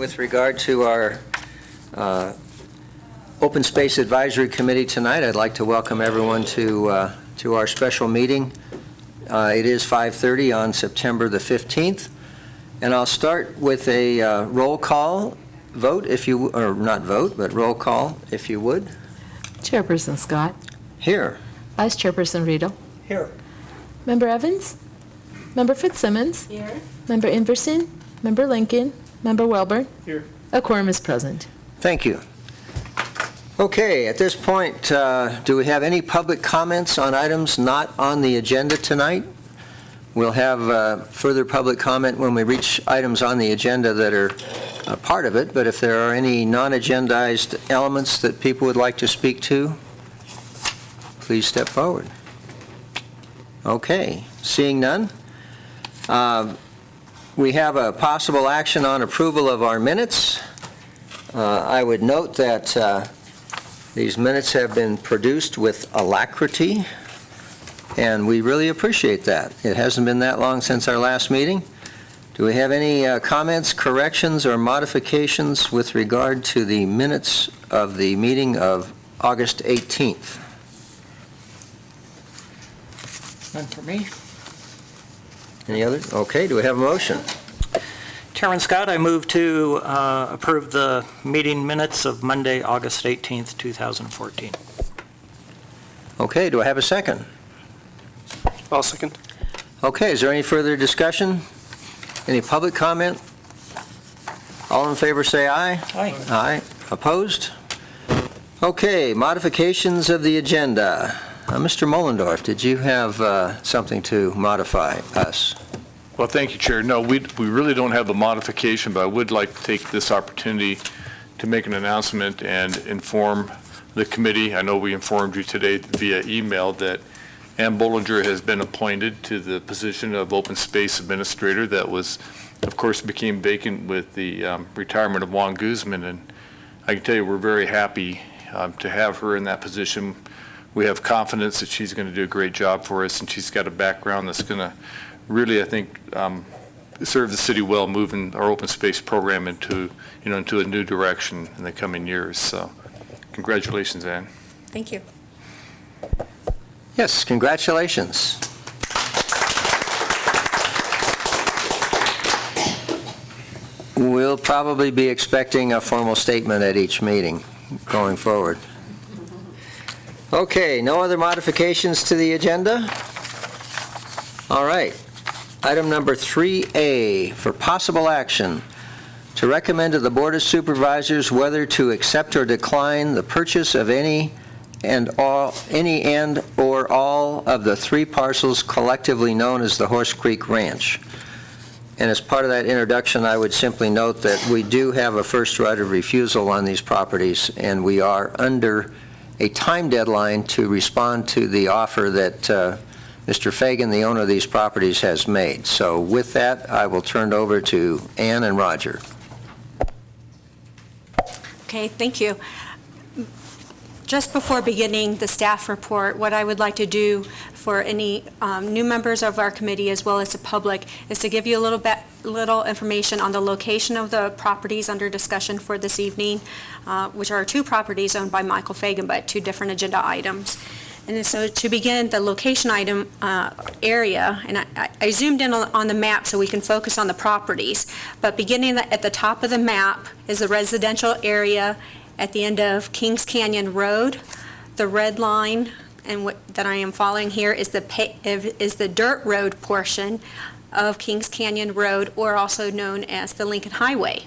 with regard to our Open Space Advisory Committee tonight, I'd like to welcome everyone to our special meeting. It is 5:30 on September the 15th, and I'll start with a roll call vote, or not vote, but roll call, if you would. Chairperson Scott. Here. Vice Chairperson Riedel. Here. Member Evans. Member Fitzsimmons. Here. Member Inverson. Member Lincoln. Member Welborn. Here. A quorum is present. Thank you. Okay, at this point, do we have any public comments on items not on the agenda tonight? We'll have further public comment when we reach items on the agenda that are a part of it, but if there are any non-agendized elements that people would like to speak to, please step forward. Okay, seeing none. We have a possible action on approval of our minutes. I would note that these minutes have been produced with alacrity, and we really appreciate that. It hasn't been that long since our last meeting. Do we have any comments, corrections, or modifications with regard to the minutes of the meeting of August 18th? None for me. Any other? Okay, do we have a motion? Chairman Scott, I move to approve the meeting minutes of Monday, August 18th, 2014. Okay, do I have a second? I'll second. Okay, is there any further discussion? Any public comment? All in favor say aye. Aye. Aye. Opposed? Okay, modifications of the agenda. Mr. Mollendorf, did you have something to modify us? Well, thank you, Chair. No, we really don't have a modification, but I would like to take this opportunity to make an announcement and inform the committee. I know we informed you today via email that Ann Bollinger has been appointed to the position of Open Space Administrator. That was, of course, became vacant with the retirement of Juan Guzman, and I can tell you we're very happy to have her in that position. We have confidence that she's going to do a great job for us, and she's got a background that's going to really, I think, serve the city well, moving our open space program into a new direction in the coming years. So, congratulations, Ann. Thank you. Yes, congratulations. We'll probably be expecting a formal statement at each meeting going forward. Okay, no other modifications to the agenda? All right. Item number 3A for possible action to recommend to the Board of Supervisors whether to accept or decline the purchase of any or all of the 3 parcels collectively known as the Horse Creek Ranch. And as part of that introduction, I would simply note that we do have a first right of refusal on these properties, and we are under a time deadline to respond to the offer that Mr. Fagan, the owner of these properties, has made. So with that, I will turn it over to Ann and Roger. Okay, thank you. Just before beginning the staff report, what I would like to do for any new members of our committee as well as the public is to give you a little information on the location of the properties under discussion for this evening, which are 2 properties owned by Michael Fagan, but 2 different agenda items. And so to begin, the location item area, and I zoomed in on the map so we can focus on the properties, but beginning at the top of the map is the residential area at the end of Kings Canyon Road. The red line and that I am following here is the dirt road portion of Kings Canyon Road, or also known as the Lincoln Highway.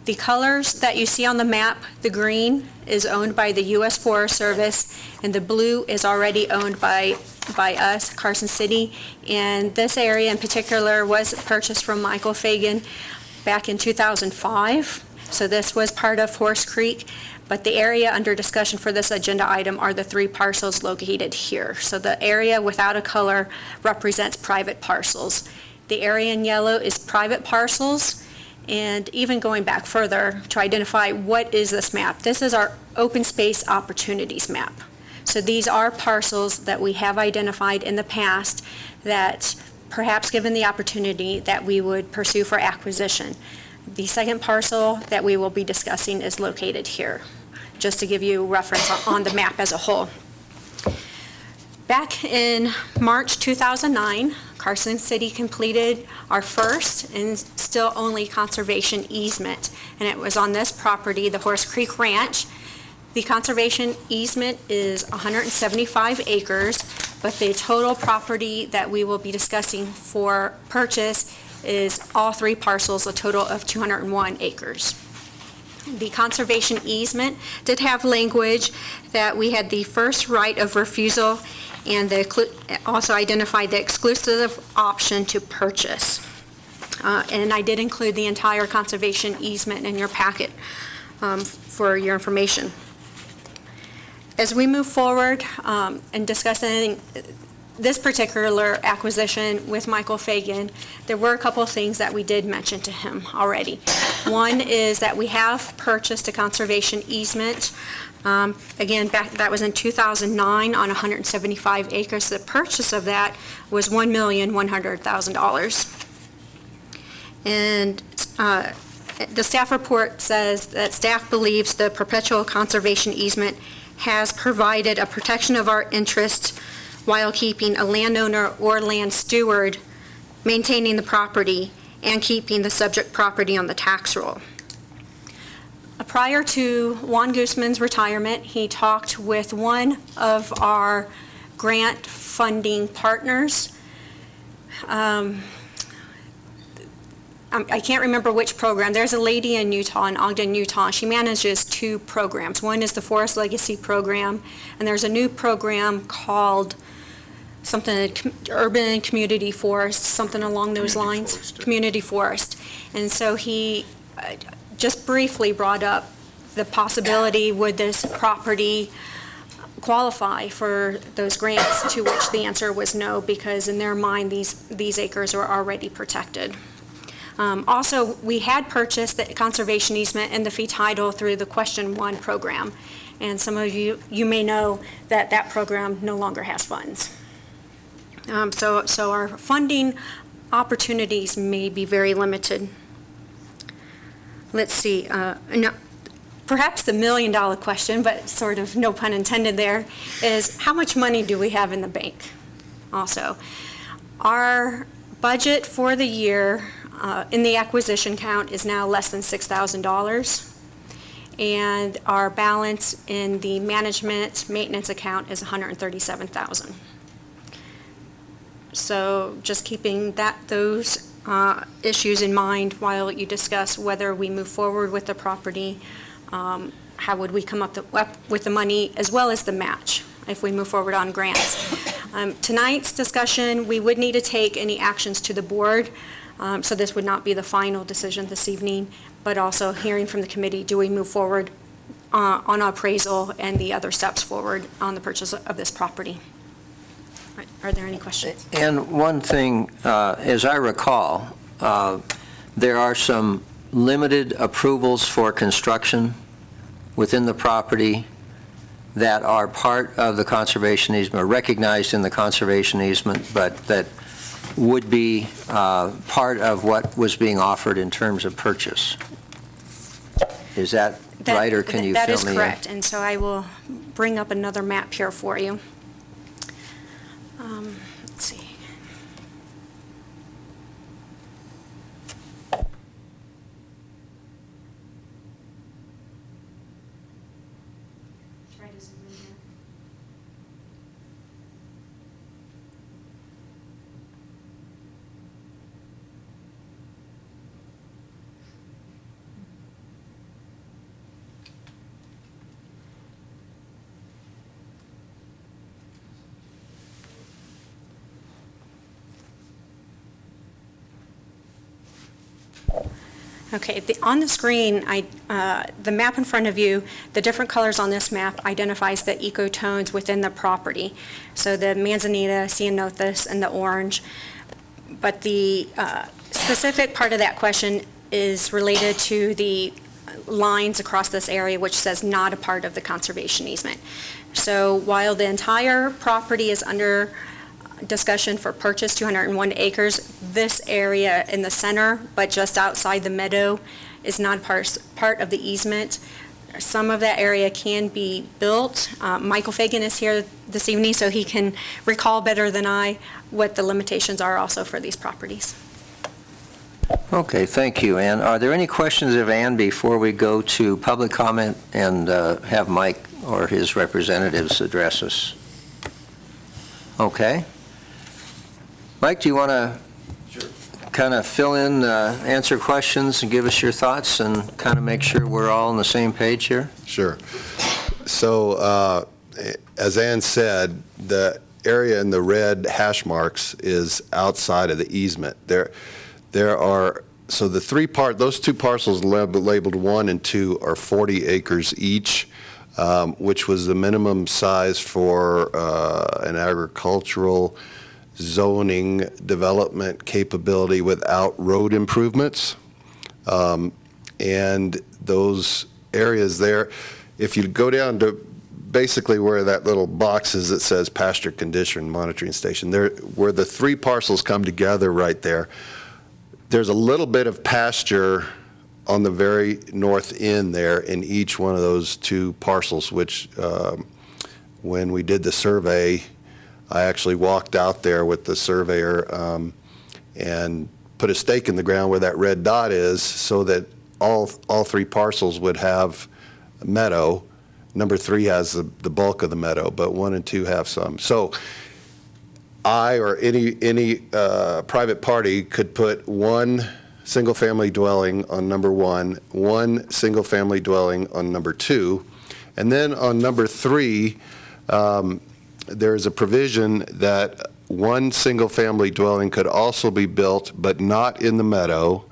The colors that you see on the map, the green is owned by the U.S. Forest Service, and the blue is already owned by us, Carson City. And this area in particular was purchased from Michael Fagan back in 2005. So this was part of Horse Creek, but the area under discussion for this agenda item are the 3 parcels located here. So the area without a color represents private parcels. The area in yellow is private parcels. And even going back further to identify what is this map, this is our open space opportunities map. So these are parcels that we have identified in the past that perhaps given the opportunity that we would pursue for acquisition. The second parcel that we will be discussing is located here, just to give you reference on the map as a whole. Back in March 2009, Carson City completed our first and still only conservation easement, and it was on this property, the Horse Creek Ranch. The conservation easement is 175 acres, but the total property that we will be discussing for purchase is all three parcels, a total of 201 acres. The conservation easement did have language that we had the first right of refusal and also identified the exclusive option to purchase. And I did include the entire conservation easement in your packet for your information. As we move forward and discussing this particular acquisition with Michael Fagan, there were a couple of things that we did mention to him already. One is that we have purchased a conservation easement. Again, that was in 2009 on 175 acres. The purchase of that was $1,100,000. And the staff report says that staff believes the perpetual conservation easement has provided a protection of our interest while keeping a landowner or land steward maintaining the property and keeping the subject property on the tax roll. Prior to Juan Guzman's retirement, he talked with one of our grant funding partners. I can't remember which program. There's a lady in Utah, in Ogden, Utah. She manages two programs. One is the Forest Legacy Program, and there's a new program called something, Urban Community Forest, something along those lines. Community Forest. And so he just briefly brought up the possibility, would this property qualify for those grants, to which the answer was no, because in their mind, these acres are already protected. Also, we had purchased the conservation easement and the fee title through the Question 1 program, and some of you may know that that program no longer has funds. So our funding opportunities may be very limited. Let's see, perhaps the million-dollar question, but sort of no pun intended there, is how much money do we have in the bank also? Our budget for the year in the acquisition count is now less than $6,000, and our balance in the management maintenance account is $137,000. So just keeping those issues in mind while you discuss whether we move forward with the property, how would we come up with the money as well as the match if we move forward on grants. Tonight's discussion, we would need to take any actions to the board, so this would not be the final decision this evening, but also hearing from the committee, do we move forward on appraisal and the other steps forward on the purchase of this property? Are there any questions? And one thing, as I recall, there are some limited approvals for construction within the property that are part of the conservation easement, recognized in the conservation easement, but that would be part of what was being offered in terms of purchase. Is that right, or can you fill me in? That is correct, and so I will bring up another map here for you. Let's see. Try to zoom in here. Okay, on the screen, the map in front of you, the different colors on this map identifies the ecotones within the property. So the manzanita, ceanothus, and the orange. But the specific part of that question is related to the lines across this area, which says not a part of the conservation easement. So while the entire property is under discussion for purchase, 201 acres. This area in the center, but just outside the meadow, is not part of the easement. Some of that area can be built. Michael Fagan is here this evening, so he can recall better than I what the limitations are also for these properties. Okay, thank you, Ann. Are there any questions of Ann before we go to public comment and have Mike or his representatives address us? Okay. Mike, do you want to kind of fill in, answer questions and give us your thoughts and kind of make sure we're all on the same page here? Sure. So, as Ann said, the area in the red hash marks is outside of the easement. There are, so those two parcels labeled 1 and 2 are 40 acres each, which was the minimum size for an agricultural zoning development capability without road improvements. And those areas there, if you go down to basically where that little box is that says pasture condition monitoring station, there, where the 3 parcels come together right there, there's a little bit of pasture on the very north end there in each one of those 2 parcels, which when we did the survey, I actually walked out there with the surveyor and put a stake in the ground where that red dot is so that all 3 parcels would have meadow. Number 3 has the bulk of the meadow, but 1 and 2 have some. So I or any private party could put 1 single-family dwelling on number 1, 1 single-family dwelling on number 2, and then on number 3, there is a provision that 1 single-family dwelling could also be built, but not in the meadow,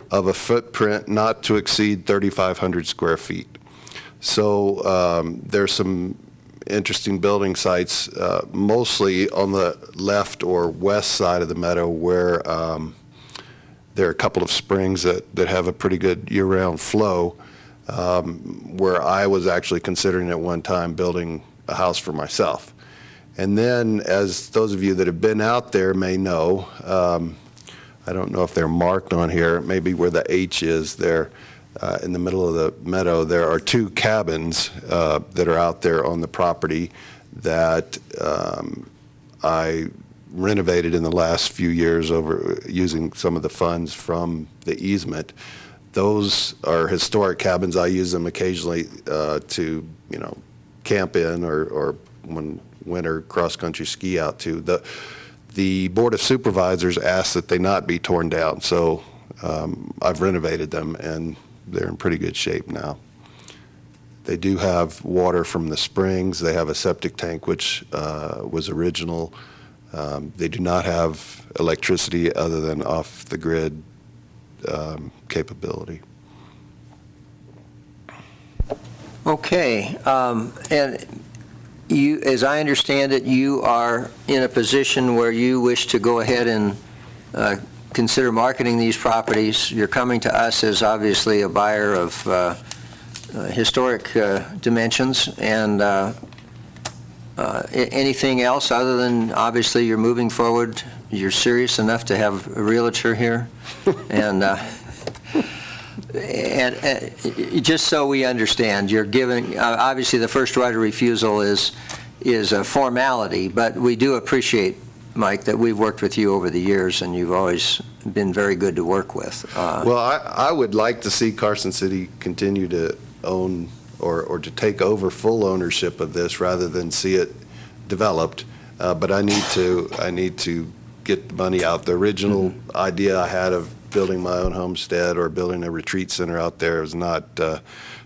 of a footprint not to exceed 3,500 square feet. So there's some interesting building sites, mostly on the left or west side of the meadow, where there are a couple of springs that have a pretty good year-round flow, where I was actually considering at one time building a house for myself. And then, as those of you that have been out there may know, I don't know if they're marked on here, maybe where the H is there, in the middle of the meadow, there are 2 cabins that are out there on the property that I renovated in the last few years over using some of the funds from the easement. Those are historic cabins. I use them occasionally to, camp in or when winter cross-country ski out to. The Board of Supervisors asked that they not be torn down, so I've renovated them, and they're in pretty good shape now. They do have water from the springs. They have a septic tank, which was original. They do not have electricity other than off-the-grid capability. Okay, and you, as I understand it, you are in a position where you wish to go ahead and consider marketing these properties. You're coming to us as obviously a buyer of historic dimensions, and anything else other than obviously you're moving forward, you're serious enough to have a realtor here, and just so we understand, you're giving, obviously the first right of refusal is a formality, but we do appreciate, Mike, that we've worked with you over the years, and you've always been very good to work with. Well, I would like to see Carson City continue to own or to take over full ownership of this rather than see it developed, but I need to get the money out. The original idea I had of building my own homestead or building a retreat center out there is not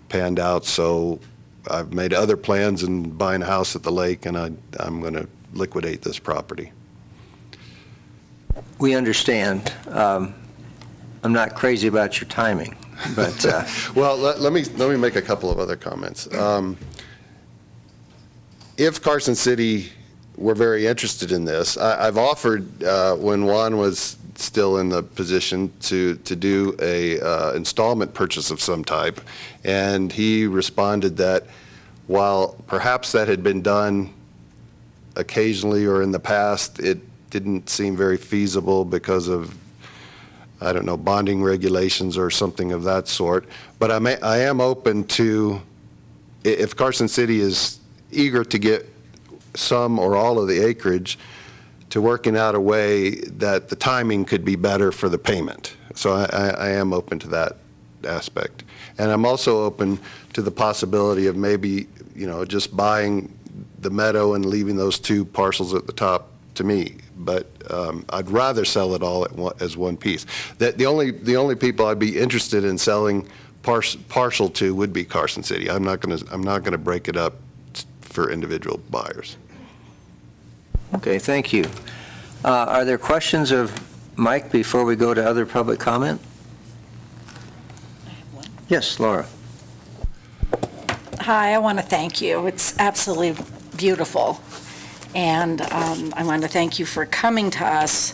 panned out, so I've made other plans and buying a house at the lake, and I'm going to liquidate this property. We understand. I'm not crazy about your timing, but well, let me make a couple of other comments. If Carson City were very interested in this, I've offered when Juan was still in the position to do a installment purchase of some type, and he responded that while perhaps that had been done occasionally or in the past, didn't seem very feasible because of, I don't know, bonding regulations or something of that sort. But I am open to, if Carson City is eager to get some or all of the acreage, to working out a way that the timing could be better for the payment. So I am open to that aspect. And I'm also open to the possibility of maybe, just buying the meadow and leaving those 2 parcels at the top to me. But I'd rather sell it all as one piece. The only people I'd be interested in selling partial to would be Carson City. I'm not gonna break it up for individual buyers. Okay, thank you. Are there questions of Mike before we go to other public comment? Yes, Laura. Hi, I want to thank you. It's absolutely beautiful. And I want to thank you for coming to us.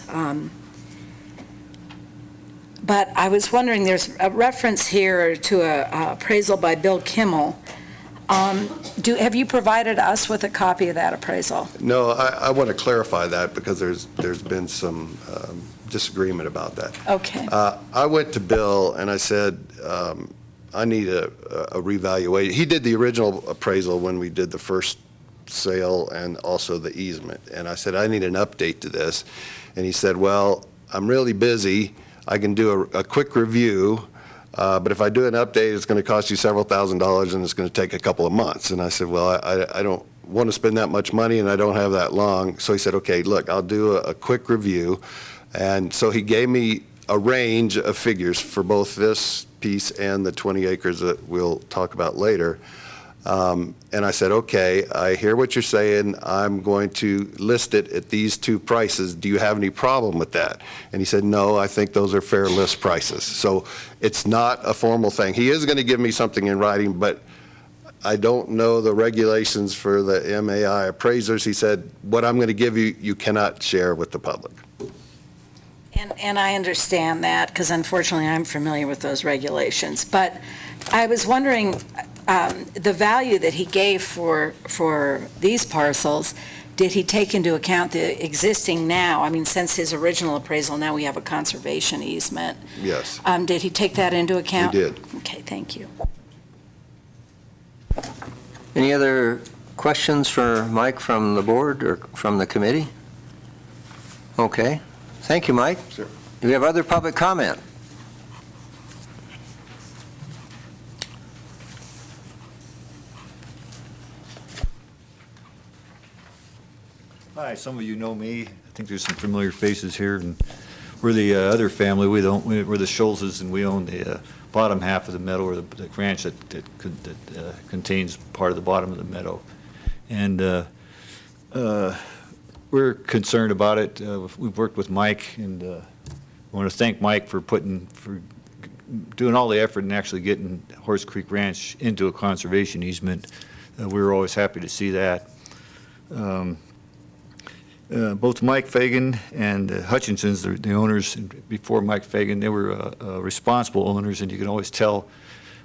But I was wondering, there's a reference here to a appraisal by Bill Kimmel. Have you provided us with a copy of that appraisal? No, I want to clarify that because there's been some disagreement about that. Okay. I went to Bill and I said, I need a revaluation. He did the original appraisal when we did the first sale and also the easement. And I said, I need an update to this. And he said, well, I'm really busy. I can do a quick review, but if I do an update, it's going to cost you several $1,000s and it's going to take a couple of months. And I said, well, I don't want to spend that much money and I don't have that long. So he said, okay, look, I'll do a quick review. And so he gave me a range of figures for both this piece and the 20 acres that we'll talk about later. And I said, okay, I hear what you're saying. I'm going to list it at these 2 prices. Do you have any problem with that? And he said, no, I think those are fair list prices. So it's not a formal thing. He is going to give me something in writing, but I don't know the regulations for the MAI appraisers. He said, what I'm going to give you, you cannot share with the public. And I understand that, because unfortunately I'm familiar with those regulations. But I was wondering, the value that he gave for these parcels, did he take into account the existing now? I mean, since his original appraisal, now we have a conservation easement. Yes. Did he take that into account? He did. Okay, thank you. Any other questions for Mike from the board or from the committee? Okay. Thank you, Mike. Sure. Do we have other public comment? Hi, some of you know me. I think there's some familiar faces here, and we're the other family. We're the Schultzes, and we own the bottom half of the meadow, or the ranch that contains part of the bottom of the meadow. And we're concerned about it. We've worked with Mike, and I want to thank Mike for doing all the effort and actually getting Horse Creek Ranch into a conservation easement. We were always happy to see that. Both Mike Fagan and Hutchinson's, the owners before Mike Fagan, they were responsible owners, and you can always tell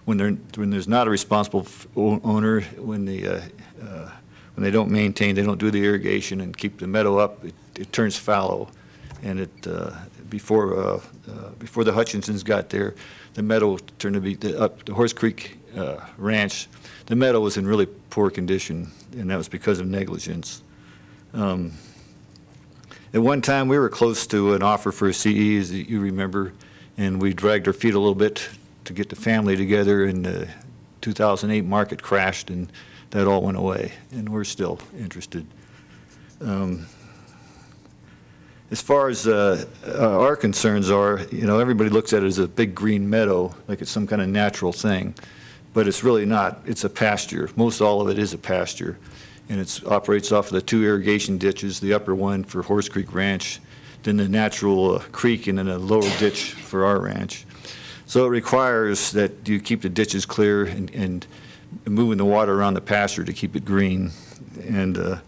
when there's not a responsible owner, when they don't maintain, they don't do the irrigation and keep the meadow up, it turns fallow. And before the Hutchinsons got there, the meadow turned to be the Horse Creek Ranch. The meadow was in really poor condition, and that was because of negligence. At one time, we were close to an offer for a CE, as you remember, and we dragged our feet a little bit to get the family together, and the 2008 market crashed, and that all went away, and we're still interested. As far as our concerns are, everybody looks at it as a big green meadow, like it's some kind of natural thing, but it's really not. It's a pasture. Most all of it is a pasture. And it operates off of the 2 irrigation ditches, the upper one for Horse Creek Ranch, then the natural creek, and then a lower ditch for our ranch. So it requires that you keep the ditches clear and moving the water around the pasture to keep it green. And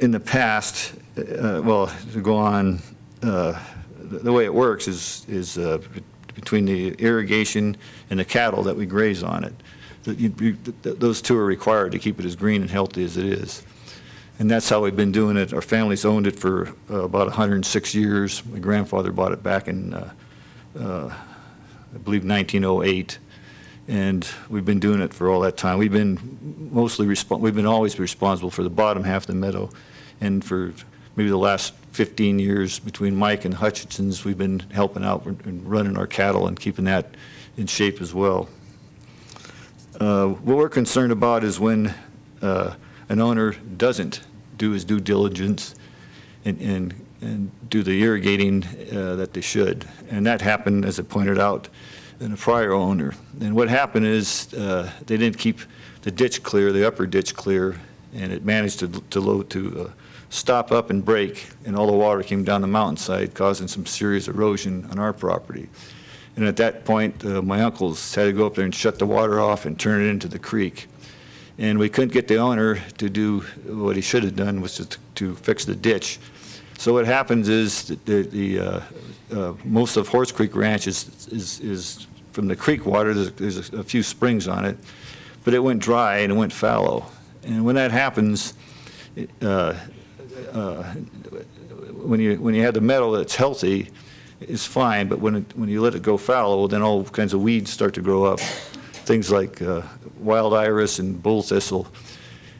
in the past, to go on, the way it works is between the irrigation and the cattle that we graze on it. Those 2 are required to keep it as green and healthy as it is. And that's how we've been doing it. Our family's owned it for about 106 years. My grandfather bought it back in, I believe, 1908. And we've been doing it for all that time. We've been always responsible for the bottom half of the meadow. And for maybe the last 15 years, between Mike and Hutchinson's, we've been helping out and running our cattle and keeping that in shape as well. What we're concerned about is when an owner doesn't do his due diligence and do the irrigating that they should. And that happened, as I pointed out, in a prior owner. And what happened is they didn't keep the ditch clear, the upper ditch clear, and it managed to stop up and break, and all the water came down the mountainside, causing some serious erosion on our property. And at that point, my uncles had to go up there and shut the water off and turn it into the creek. And we couldn't get the owner to do what he should have done, was to fix the ditch. So what happens is that most of Horse Creek Ranch is from the creek water. There's a few springs on it, but it went dry and it went fallow. And when that happens, when you have the meadow that's healthy, it's fine. But when you let it go fallow, then all kinds of weeds start to grow up, things like wild iris and bull thistle.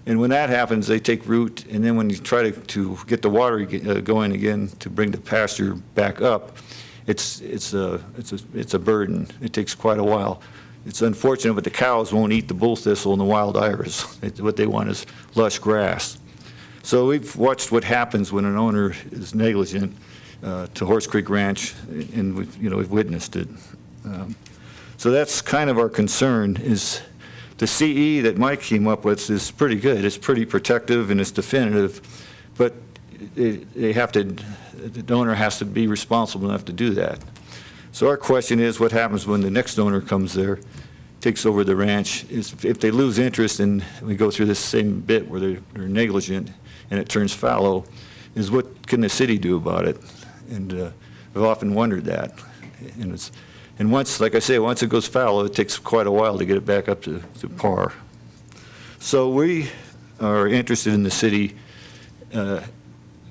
And when that happens, they take root, and then when you try to get the water going again to bring the pasture back up, it's a burden. It takes quite a while. It's unfortunate, but the cows won't eat the bull thistle and the wild iris. What they want is lush grass. So we've watched what happens when an owner is negligent to Horse Creek Ranch, and we've witnessed it. So that's kind of our concern. Is the CE that Mike came up with is pretty good. It's pretty protective and it's definitive, but the owner has to be responsible enough to do that. So our question is, what happens when the next owner comes there, takes over the ranch? Is if they lose interest and we go through this same bit where they're negligent and it turns fallow, is what can the city do about it? And I've often wondered that. And once, like I say, once it goes fallow, it takes quite a while to get it back up to par. So we are interested in the city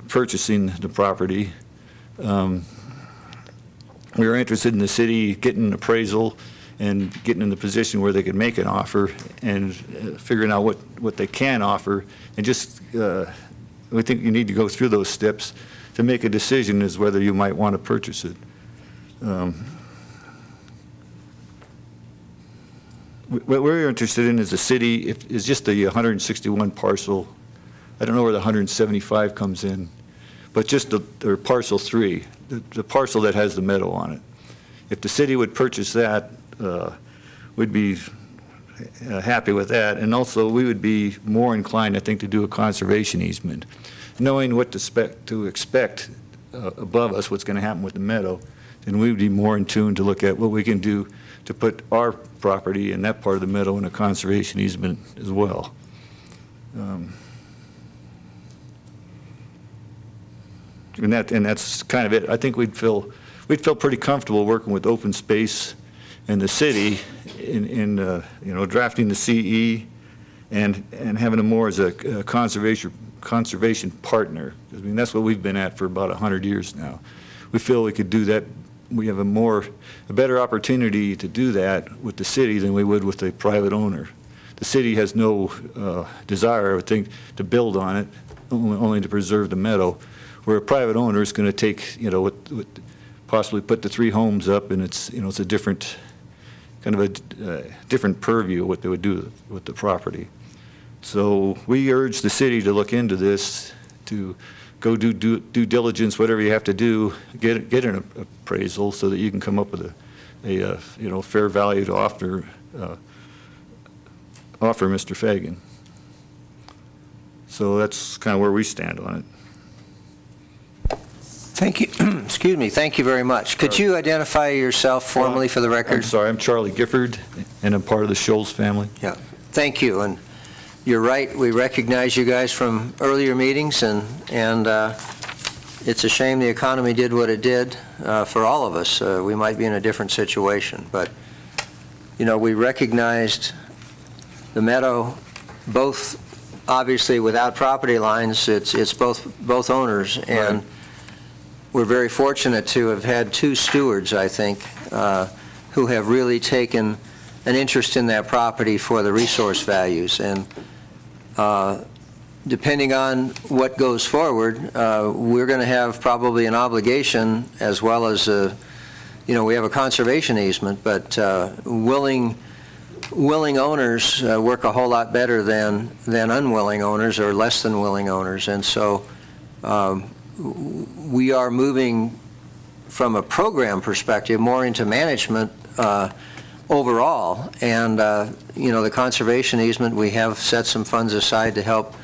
purchasing the property. We are interested in the city getting an appraisal and getting in the position where they can make an offer and figuring out what they can offer. And just, we think you need to go through those steps to make a decision as whether you might want to purchase it. What we're interested in as a city is just the 161 parcel. I don't know where the 175 comes in, but just or parcel 3, the parcel that has the meadow on it. If the city would purchase that, we'd be happy with that. And also, we would be more inclined, I think, to do a conservation easement. Knowing what to expect above us, what's going to happen with the meadow, then we would be more in tune to look at what we can do to put our property in that part of the meadow in a conservation easement as well. And that's kind of it. I think we'd feel pretty comfortable working with open space and the city in drafting the CE and having them more as a conservation partner. I mean, that's what we've been at for about 100 years now. We feel we could do that. We have a better opportunity to do that with the city than we would with a private owner. The city has no desire, I would think, to build on it, only to preserve the meadow. Where a private owner is going to take, possibly put the 3 homes up, and it's a different, kind of a different purview of what they would do with the property. So we urge the city to look into this, to go do due diligence, whatever you have to do, get an appraisal so that you can come up with a fair value to offer Mr. Fagan. So that's kind of where we stand on it. Thank you. Excuse me. Thank you very much. Could you identify yourself formally for the record? I'm sorry. I'm Charlie Gifford, and I'm part of the Scholes family. Yeah. Thank you. And you're right. We recognize you guys from earlier meetings, and it's a shame the economy did what it did for all of us. We might be in a different situation, but we recognized the meadow both obviously, without property lines, it's both owners, and we're very fortunate to have had two stewards, I think, who have really taken an interest in that property for the resource values. And depending on what goes forward, we're going to have probably an obligation, as well as we have a conservation easement, but willing owners work a whole lot better than unwilling owners or less than willing owners. And so we are moving from a program perspective more into management overall. And, the conservation easement, we have set some funds aside to help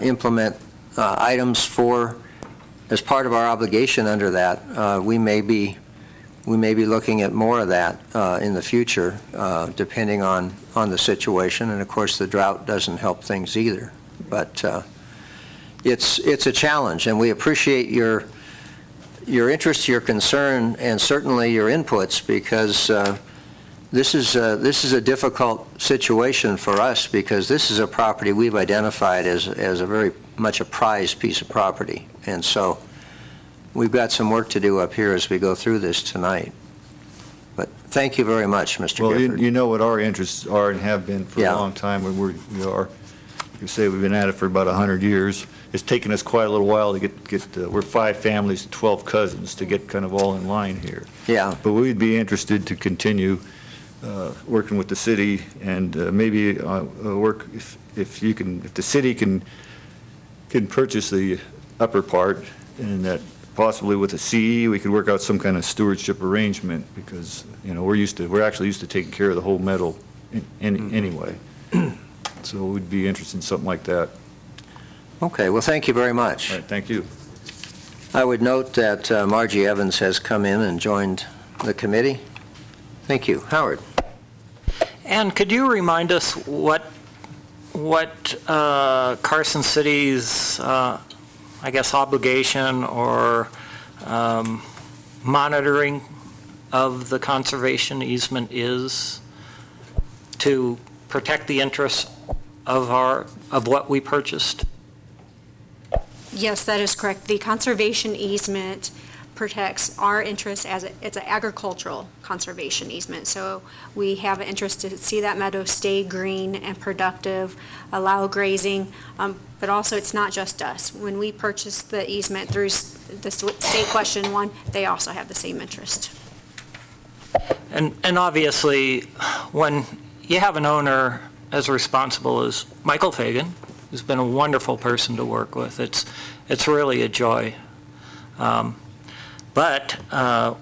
implement items as part of our obligation under that. We may be looking at more of that in the future, depending on the situation. And of course, the drought doesn't help things either. But it's a challenge, and we appreciate your interest, your concern, and certainly your inputs, because this is a difficult situation for us, because this is a property we've identified as a very much a prized piece of property. And so we've got some work to do up here as we go through this tonight. But thank you very much, Mr. Well, Gifford. you know what our interests are and have been for Yeah. a long time. You say we've been at it for about 100 years. It's taken us quite a little while to get we're 5 families, 12 cousins, to get kind of all in line here. Yeah. But we'd be interested to continue working with the city, and maybe work if the city can purchase the upper part, and that possibly with a CE, we could work out some kind of stewardship arrangement, because, we're actually used to taking care of the whole meadow anyway. So we'd be interested in something like that. Okay, well, thank you very much. All right, thank you. I would note that Margie Evans has come in and joined the committee. Thank you. Howard? And could you remind us what Carson City's, obligation or monitoring of the conservation easement is to protect the interests of what we purchased? Yes, that is correct. The conservation easement protects our interests as it's an agricultural conservation easement. So we have an interest to see that meadow stay green and productive, allow grazing, but also it's not just us. When we purchased the easement through the state question 1, they also have the same interest. And obviously, when you have an owner as responsible as Michael Fagan, who's been a wonderful person to work with, it's really a joy. But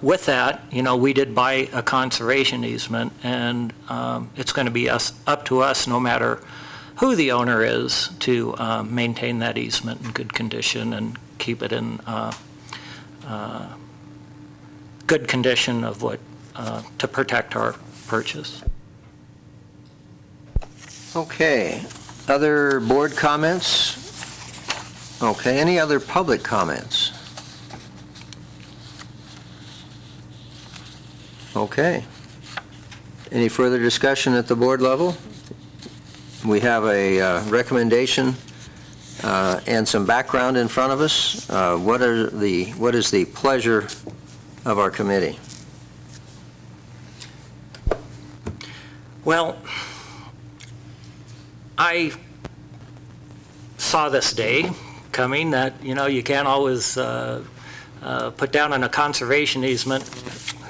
with that, we did buy a conservation easement, and it's going to be up to us, no matter who the owner is, to maintain that easement in good condition and keep it in good condition of to protect our purchase. Okay. Other board comments? Okay. Any other public comments? Okay. Any further discussion at the board level? We have a recommendation and some background in front of us. What is the pleasure of our committee? Well, I saw this day coming that, you can't always put down on a conservation easement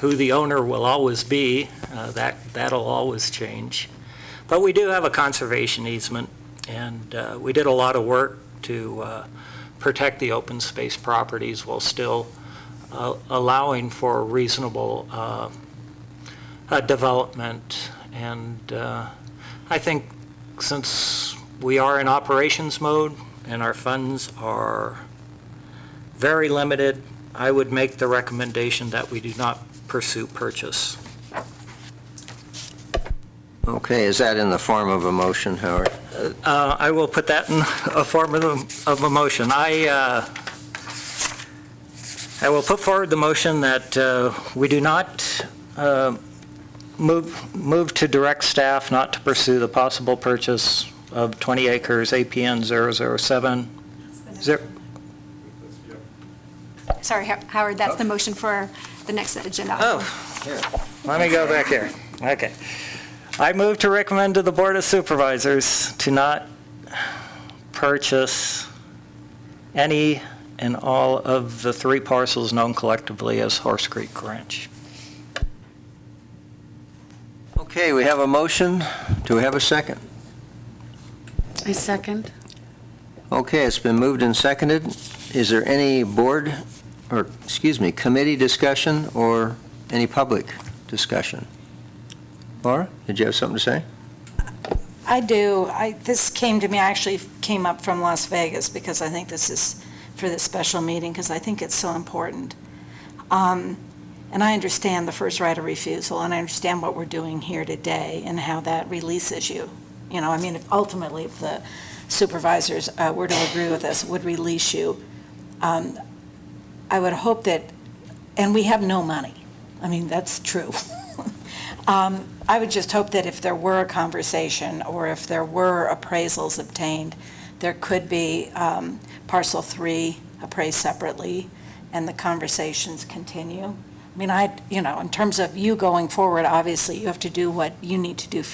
who the owner will always be. That'll always change. But we do have a conservation easement, and we did a lot of work to protect the open space properties while still allowing for reasonable development. And I think since we are in operations mode and our funds are very limited, I would make the recommendation that we do not pursue purchase. Okay, is that in the form of a motion, Howard? I will put that in a form of a motion. I will put forward the motion that we do not move to direct staff not to pursue the possible purchase of 20 acres, APN 007. Sorry, Howard, that's the motion for the next agenda. Oh, let me go back here. Okay. I move to recommend to the Board of Supervisors to not purchase any and all of the 3 parcels known collectively as Horse Creek Ranch. Okay, we have a motion. Do we have a second? I second. Okay, it's been moved and seconded. Is there any committee discussion or any public discussion? Laura, did you have something to say? I do. This came to me, I actually came up from Las Vegas because I think this is for this special meeting because I think it's so important. And I understand the first right of refusal, and I understand what we're doing here today and how that releases you. You know, I mean, ultimately, if the supervisors were to agree with us, it would release you. I would hope that, and we have no money. I mean, that's true. I would just hope that if there were a conversation or if there were appraisals obtained, there could be parcel 3 appraised separately and the conversations continue. I mean, in terms of you going forward, obviously you have to do what you need to do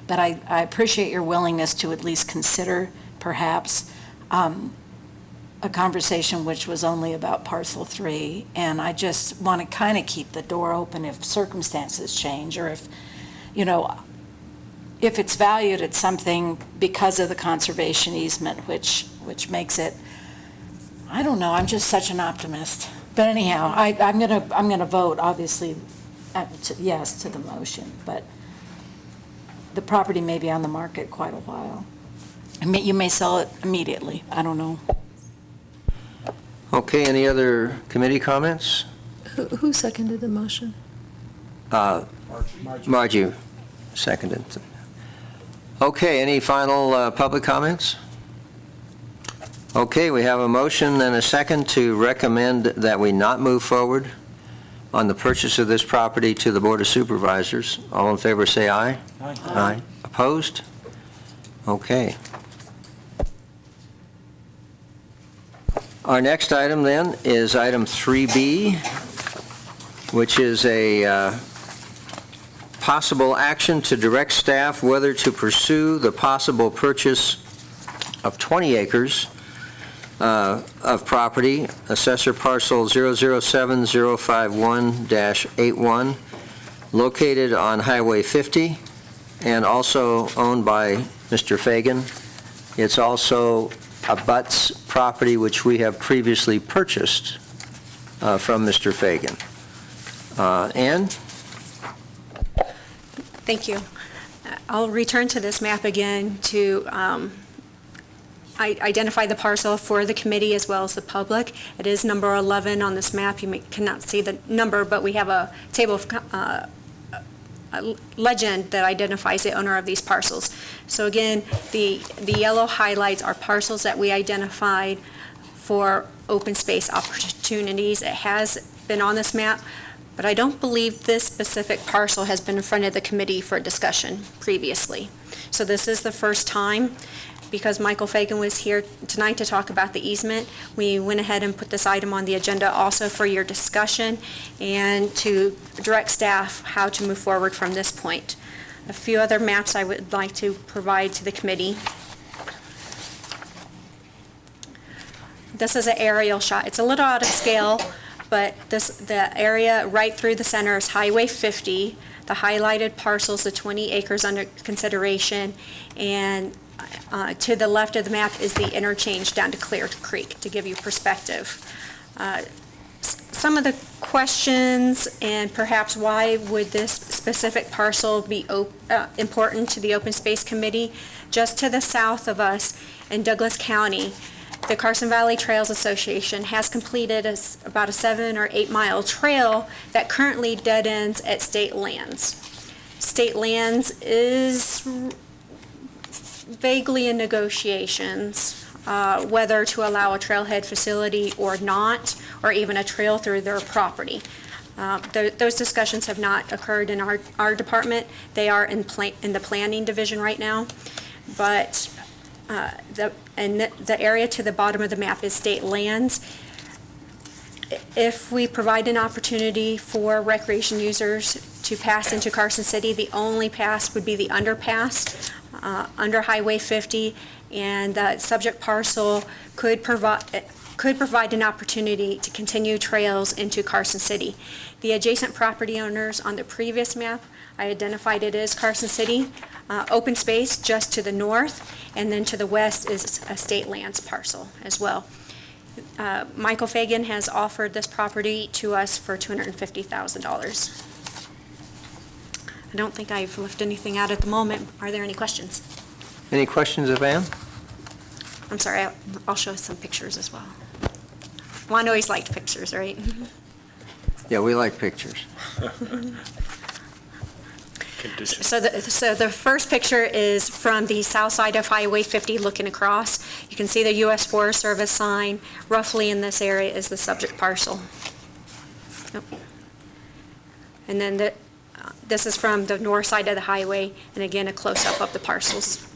but I appreciate your willingness to at least consider perhaps a conversation which was only about parcel 3, and I just want to kind of keep the door open if circumstances change or if it's valued at something because of the conservation easement, which makes it, I don't know, I'm just such an optimist. But anyhow, I'm gonna vote, obviously, yes to the motion, but the property may be on the market quite a while. You may sell it immediately, I don't know. Okay, any other committee comments? Who seconded the motion? Margie seconded. Okay, any final public comments? Okay, we have a motion and a second to recommend that we not move forward on the purchase of this property to the Board of Supervisors. All in favor say aye. Aye. Aye. Opposed? Okay. Our next item then is item 3B, which is a possible action to direct staff whether to pursue the possible purchase of 20 acres of property, assessor parcel 007051-81, located on Highway 50 and also owned by Mr. Fagan. It's also abuts property which we have previously purchased from Mr. Fagan. Ann? Thank you. I'll return to this map again to identify the parcel for the committee as well as the public. It is number 11 on this map. You cannot see the number, but we have a table of a legend that identifies the owner of these parcels. So again, the yellow highlights are parcels that we identified for open space opportunities. It has been on this map, but I don't believe this specific parcel has been in front of the committee for discussion previously. So this is the first time. Because Michael Fagan was here tonight to talk about the easement, we went ahead and put this item on the agenda also for your discussion and to direct staff how to move forward from this point. A few other maps I would like to provide to the committee. This is an aerial shot. It's a little out of scale, but the area right through the center is Highway 50. The highlighted parcels, the 20 acres under consideration, and to the left of the map is the interchange down to Clear Creek, to give you perspective. Some of the questions and perhaps why would this specific parcel be important to the Open Space Committee. Just to the south of us in Douglas County, the Carson Valley Trails Association has completed about a 7 or 8 mile trail that currently dead ends at state lands. State lands is vaguely in negotiations whether to allow a trailhead facility or not, or even a trail through their property. Those discussions have not occurred in our department. They are in the planning division right now. but the area to the bottom of the map is state lands. If we provide an opportunity for recreation users to pass into Carson City, the only pass would be the underpass under Highway 50, and the subject parcel could provide an opportunity to continue trails into Carson City. The adjacent property owners on the previous map, I identified it as Carson City. Open space just to the north, and then to the west is a state lands parcel as well. Michael Fagan has offered this property to us for $250,000. I don't think I've left anything out at the moment. Are there any questions? Any questions of Ann? I'm sorry, I'll show some pictures as well. Juan always liked pictures, right? Yeah, we like pictures. So the first picture is from the south side of Highway 50 looking across. You can see the U.S. Forest Service sign. Roughly in this area is the subject parcel. Yep. And then this is from the north side of the highway, and again, a close-up of the parcels.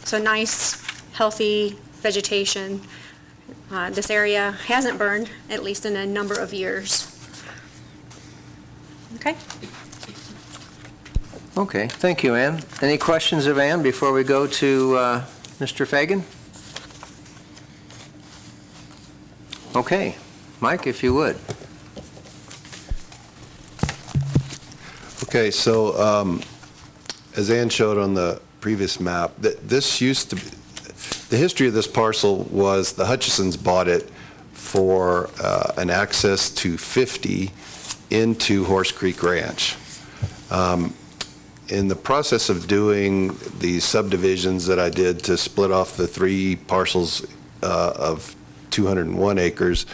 So nice, healthy vegetation. This area hasn't burned, at least in a number of years. Okay. Okay, thank you, Ann. Any questions of Ann before we go to Mr. Fagan? Okay, Mike, if you would. Okay, so as Ann showed on the previous map, this used to be, the history of this parcel was the Hutchisons bought it for an access to 50 into Horse Creek Ranch. In the process of doing the subdivisions that I did to split off the 3 parcels of 201 acres,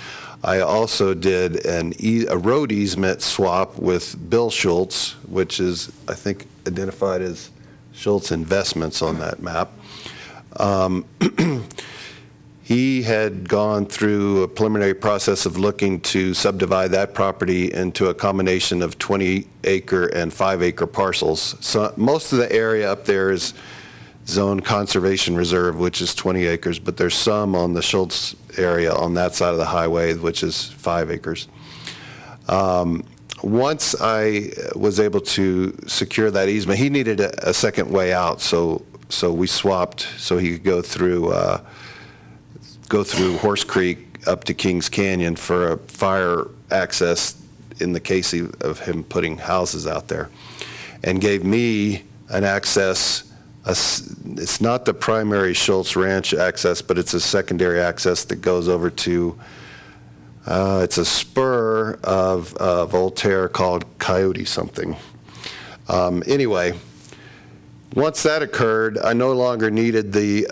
I also did a road easement swap with Bill Schultz, which is, I think, identified as Schultz Investments on that map. He had gone through a preliminary process of looking to subdivide that property into a combination of 20-acre and 5-acre parcels. So most of the area up there is Zone Conservation Reserve, which is 20 acres, but there's some on the Schultz area on that side of the highway, which is 5 acres. Once I was able to secure that easement, he needed a second way out, so we swapped so he could go through Horse Creek up to Kings Canyon for a fire access in the case of him putting houses out there, and gave me an access. It's not the primary Schultz Ranch access, but it's a secondary access that goes over to, it's a spur of Voltaire called Coyote something. Anyway, once that occurred, I no longer needed the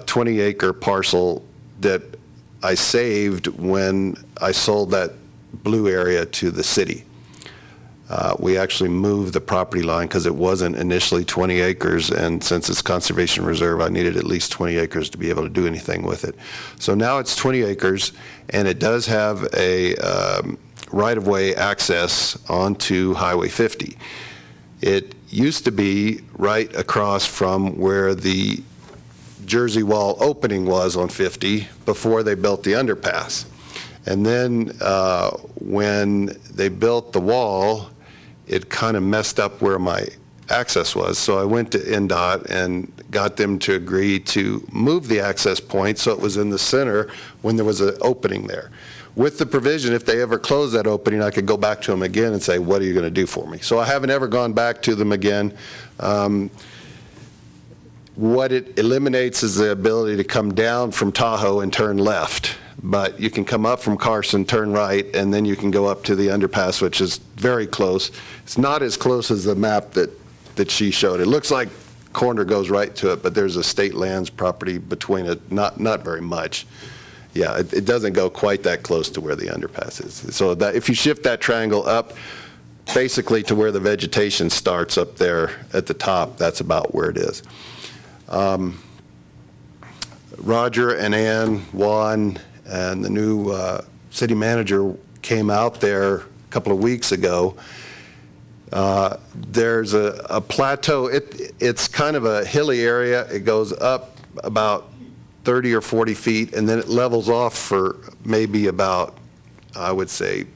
20-acre parcel that I saved when I sold that blue area to the city. We actually moved the property line because it wasn't initially 20 acres, and since it's conservation reserve, I needed at least 20 acres to be able to do anything with it. So now it's 20 acres, and it does have a right-of-way access onto Highway 50. It used to be right across from where the Jersey Wall opening was on 50 before they built the underpass. And then when they built the wall, it kind of messed up where my access was. So I went to NDOT and got them to agree to move the access point so it was in the center when there was an opening there. With the provision, if they ever close that opening, I could go back to them again and say, what are you going to do for me? So I haven't ever gone back to them again. What it eliminates is the ability to come down from Tahoe and turn left. But you can come up from Carson, turn right, and then you can go up to the underpass, which is very close. It's not as close as the map that she showed. It looks like corner goes right to it, but there's a state lands property between it, not very much. Yeah, it doesn't go quite that close to where the underpass is. So that if you shift that triangle up, basically to where the vegetation starts up there at the top, that's about where it is. Roger and Ann, Juan, and the new city manager came out there a couple of weeks ago, There's a plateau. It's kind of a hilly area. It goes up about 30 or 40 feet, and then it levels off for maybe about, I would say,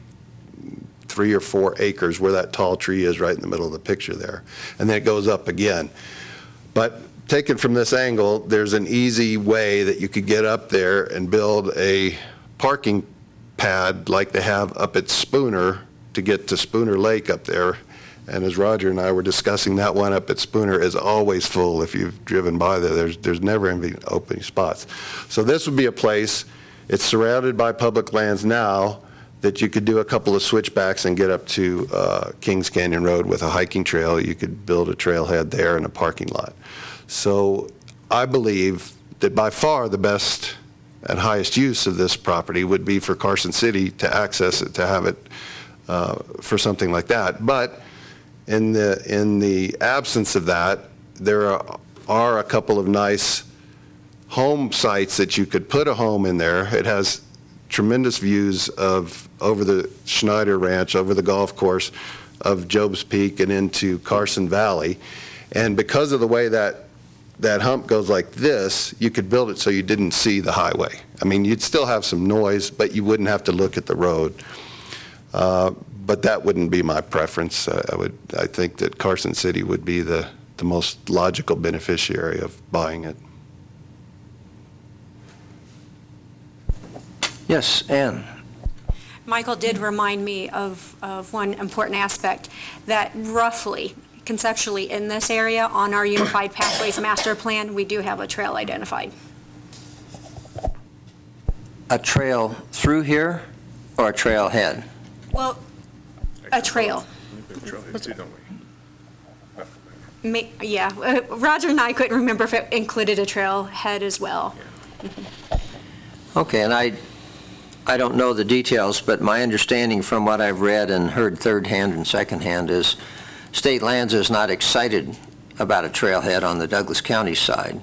3 or 4 acres where that tall tree is right in the middle of the picture there. And then it goes up again. But taken from this angle, there's an easy way that you could get up there and build a parking pad like they have up at Spooner to get to Spooner Lake up there. And as Roger and I were discussing, that one up at Spooner is always full. If you've driven by there, there's never any open spots. So this would be a place, it's surrounded by public lands now, that you could do a couple of switchbacks and get up to Kings Canyon Road with a hiking trail. You could build a trailhead there and a parking lot. So I believe that by far the best and highest use of this property would be for Carson City to access it, to have it for something like that. But in the absence of that, there are a couple of nice home sites that you could put a home in there. It has tremendous views of over the Schneider Ranch, over the golf course, of Job's Peak and into Carson Valley. And because of the way that hump goes like this, you could build it so you didn't see the highway. I mean, you'd still have some noise, but you wouldn't have to look at the road. But that wouldn't be my preference. I think that Carson City would be the most logical beneficiary of buying it. Yes, Ann? Michael did remind me of one important aspect, that roughly, conceptually, in this area, on our Unified Pathways Master Plan, we do have a trail identified. A trail through here or a trailhead? Well, a trail. Yeah, Roger and I couldn't remember if it included a trailhead as well. Okay, and I don't know the details, but my understanding from what I've read and heard third hand and second hand is State Lands is not excited about a trailhead on the Douglas County side,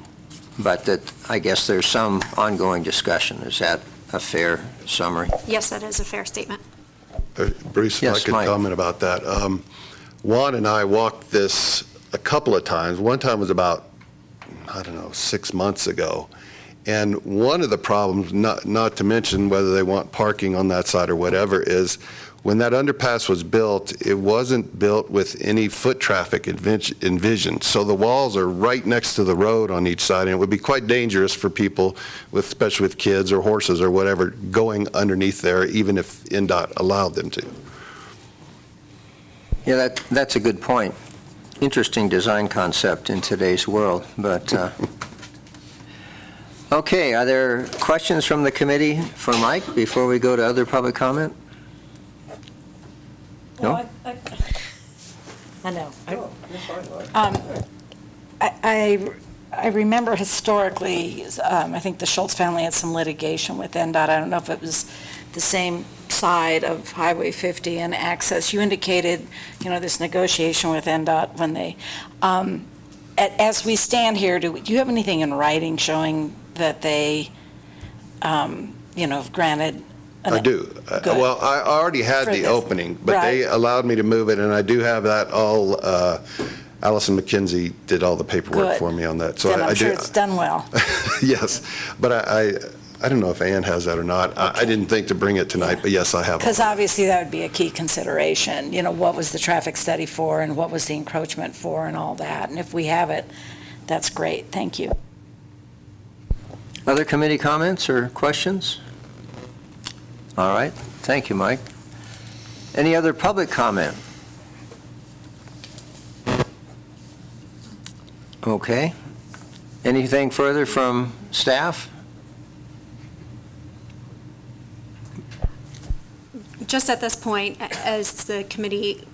but that I guess there's some ongoing discussion. Is that a fair summary? Yes, that is a fair statement. Bruce, if Yes, I could Mike. comment about that. Juan and I walked this a couple of times. One time was about, 6 months ago. And one of the problems, not to mention whether they want parking on that side or whatever, is when that underpass was built, it wasn't built with any foot traffic envisioned. So the walls are right next to the road on each side, and it would be quite dangerous for people, especially with kids or horses or whatever, going underneath there, even if NDOT allowed them to. Yeah, that's a good point. Interesting design concept in today's world, but okay, are there questions from the committee for Mike before we go to other public comment? No? Well, I know. I remember historically, I think the Schultz family had some litigation with NDOT. I don't know if it was the same side of Highway 50 and access. You indicated, this negotiation with NDOT when they, as we stand here, do you have anything in writing showing that they, have granted? I do. Good. Well, I already had For the this. opening, but they Right. allowed me to move it, and I do have that all, Allison McKenzie did all the paperwork Good. for me on that. So Then I I'm do. sure it's done well. Yes, but I don't know if Ann has that or not. I didn't think to bring it tonight, but yes, I have. Because obviously that would be a key consideration, what was the traffic study for and what was the encroachment for and all that. And if we have it, that's great. Thank you. Other committee comments or questions? All right, thank you, Mike. Any other public comment? Okay. Anything further from staff? Just at this point, as the committee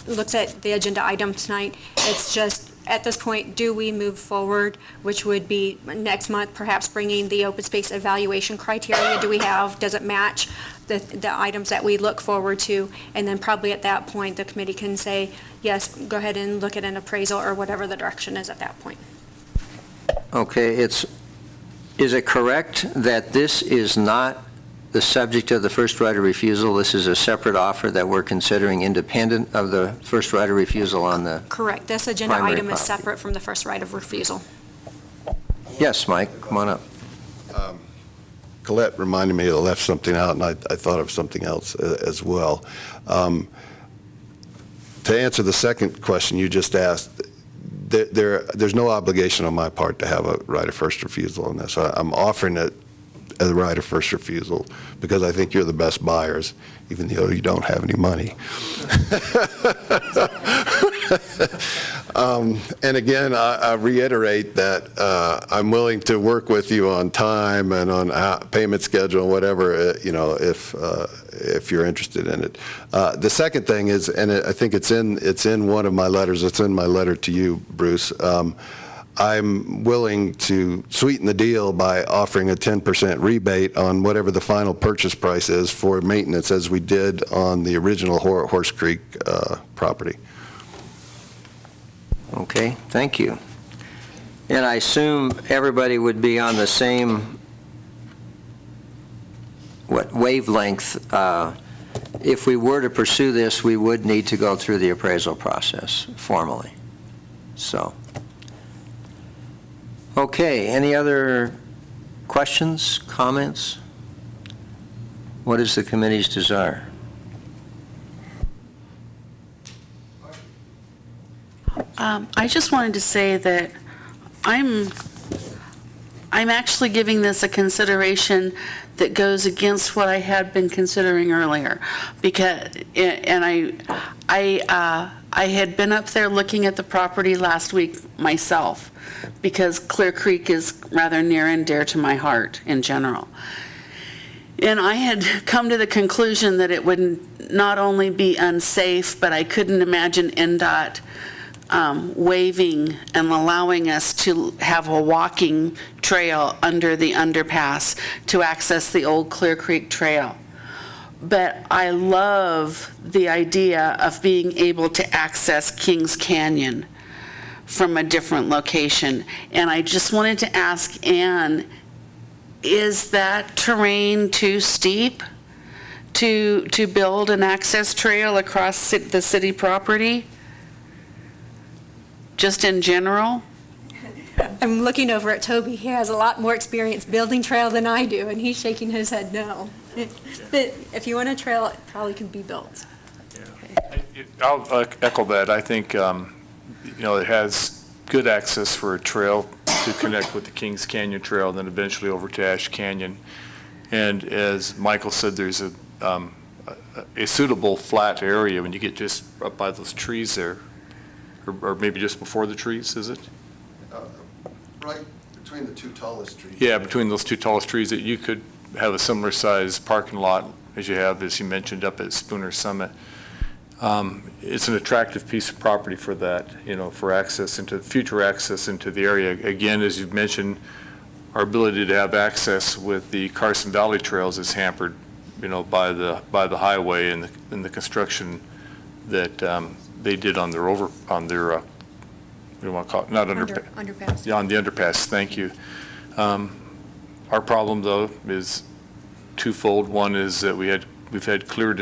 looks at the agenda item tonight, it's just, at this point, do we move forward, which would be next month, perhaps bringing the open space evaluation criteria? Does it match the items that we look forward to? And then probably at that point, the committee can say, yes, go ahead and look at an appraisal or whatever the direction is at that point. Okay, is it correct that this is not the subject of the first right of refusal. This is a separate offer that we're considering independent of the first right of refusal on the... Correct. This agenda Primary item is property. separate from the first right of refusal. Yes, Mike, come on up. Colette reminded me I left something out, and I thought of something else as well. To answer the second question you just asked, there's no obligation on my part to have a right of first refusal on this. I'm offering it as a right of first refusal because I think you're the best buyers, even though you don't have any money. And again, I reiterate that I'm willing to work with you on time and on payment schedule and whatever, if you're interested in it. The second thing is, and I think it's in one of my letters. It's in my letter to you, Bruce. I'm willing to sweeten the deal by offering a 10% rebate on whatever the final purchase price is for maintenance, as we did on the original Horse Creek property. Okay, thank you. And I assume everybody would be on the same, wavelength. If we were to pursue this, we would need to go through the appraisal process formally. So, okay, any other questions, comments? What is the committee's desire? I just wanted to say that I'm actually giving this a consideration that goes against what I had been considering earlier, because I had been up there looking at the property last week myself, because Clear Creek is rather near and dear to my heart in general. And I had come to the conclusion that it would not only be unsafe, but I couldn't imagine NDOT waiving and allowing us to have a walking trail under the underpass to access the old Clear Creek Trail. But I love the idea of being able to access Kings Canyon from a different location. And I just wanted to ask Ann, is that terrain too steep to build an access trail across the city property? Just in general? I'm looking over at Toby. He has a lot more experience building trail than I do, and he's shaking his head no. But if you want a trail, it probably can be built. I'll echo that. I think, it has good access for a trail to connect with the Kings Canyon Trail and then eventually over to Ash Canyon. And as Michael said, there's a suitable flat area when you get just up by those trees there, or maybe just before the trees, is it? Right between the two tallest trees. Yeah, between those two tallest trees, that you could have a similar size parking lot as you have, as you mentioned, up at Spooner Summit. It's an attractive piece of property for that, for access into future access into the area. Again, as you've mentioned, our ability to have access with the Carson Valley trails is hampered, by the highway and the construction that they did on their what do you want to call it? Not Underpass. Yeah, on the underpass. Thank you. Our problem, though, is twofold. One is that we've had clear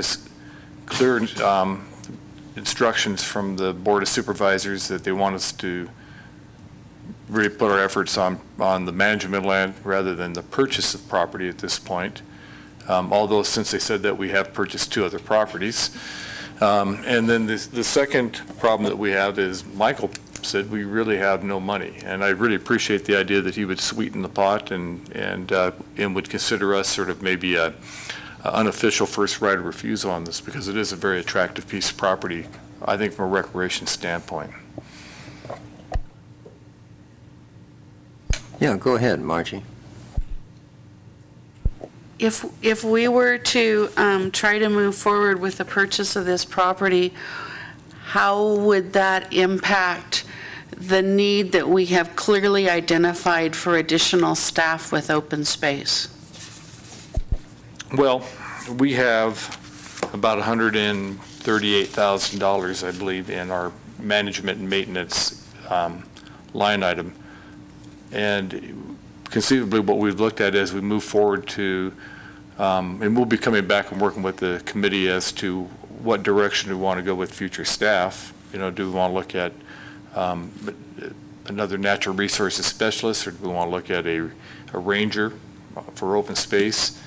instructions from the Board of Supervisors that they want us to really put our efforts on the management land rather than the purchase of property at this point. Although since they said that, we have purchased 2 other properties. And then the second problem that we have is Michael said we really have no money. And I really appreciate the idea that he would sweeten the pot and would consider us sort of maybe a unofficial first right of refusal on this, because it is a very attractive piece of property, I think, from a recreation standpoint. Yeah, go ahead, Margie. If we were to try to move forward with the purchase of this property, how would that impact the need that we have clearly identified for additional staff with open space? Well, we have about $138,000, I believe, in our management and maintenance line item. And conceivably, what we've looked at as we move forward to And we'll be coming back and working with the committee as to what direction we want to go with future staff. You know, do we want to look at another natural resources specialist, or do we want to look at a ranger for open space?